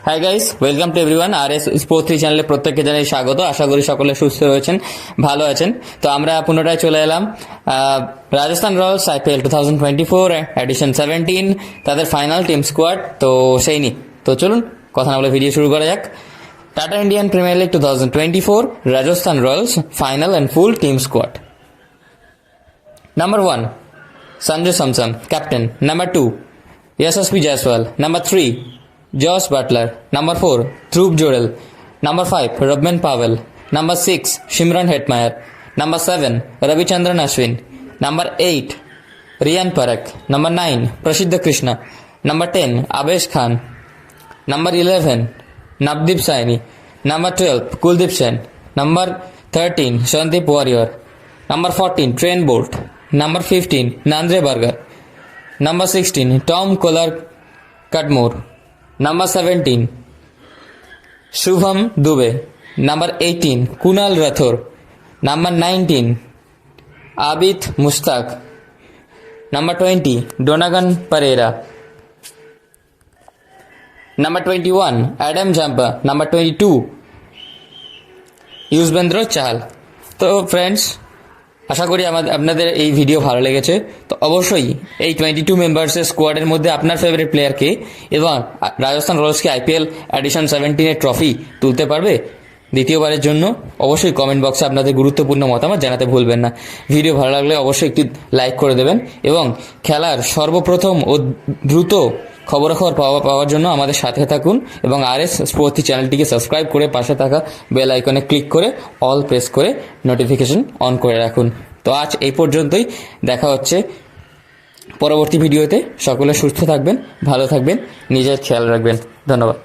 Hi guys, welcome to everyone. RS sports 3 চ্যানেলে প্রত্যেককে জানাই স্বাগত। আশা করি সকলে সুস্থ রয়েছেন, ভালো আছেন। তো আমরা পুনরায় চলে এলাম রাজস্থান রয়্যালস IPL 2024 এডিশন 17 তাদের ফাইনাল টিম স্কোয়াড। তো সেই নিয়ে তো চলুন কথা না বলে ভিডিও শুরু করা যাক। Tata Indian premier league 2024 Rajasthan Royals final and full team squad. Number 1, Sanju Samson, captain. Number 2, Yashasvi Jaiswal. Number 3, Josh Butler. Number 4, Dhruv Jodel. Number 5, Robman Powell. Number 6, Shimron Hetmeyer. Number 7, Ravichandran Ashwin. Number 8, Riyan Parakh. Number 9, Prasiddha Krishna. Number 10, Avesh Khan. Number 11, Navdeep Saini. Number 12, Kuldeep Sen. Number 13, Sandeep Warrior. Number 14, Trent Bolt. Number 15, Nandre Burger. Number 16, Tom Kolar Cudmore. Number 17, Shubham Dube. Number 18, Kunal Rathore. Number 19, Abid Mustaq. Number 20, Donagan Pereira. Number 21, Adam Jampa. Number 22, Yuzvendra Chahal. তো friends, আশা করি আপনাদের এই video ভালো লেগেছে। তো অবশ্যই এই 22 মেম্বার্সের স্কোয়াডের মধ্যে আপনার ফেভারিট প্লেয়ার কে এবং রাজস্থান রয়্যালসকে IPL এডিশন 17 ট্রফি তুলতে পারবে দ্বিতীয়বারের জন্য অবশ্যই কমেন্ট বক্সে আপনাদের গুরুত্বপূর্ণ মতামত জানাতে ভুলবেন না। ভিডিও ভালো লাগলে অবশ্যই একটি লাইক করে দেবেন এবং খেলার সর্বপ্রথম ও দ্রুত খবরাখবর পাওয়ার জন্য আমাদের সাথে থাকুন এবং RS স্পোর্টস চ্যানেলটিকে সাবস্ক্রাইব করে পাশে থাকা বেল আইকনে ক্লিক করে অল প্রেস করে নোটিফিকেশন অন করে রাখুন। তো আজ এই পর্যন্তই, দেখা হচ্ছে পরবর্তী ভিডিওতে। সকলে সুস্থ থাকবেন, ভালো থাকবেন, নিজের খেয়াল রাখবেন। ধন্যবাদ।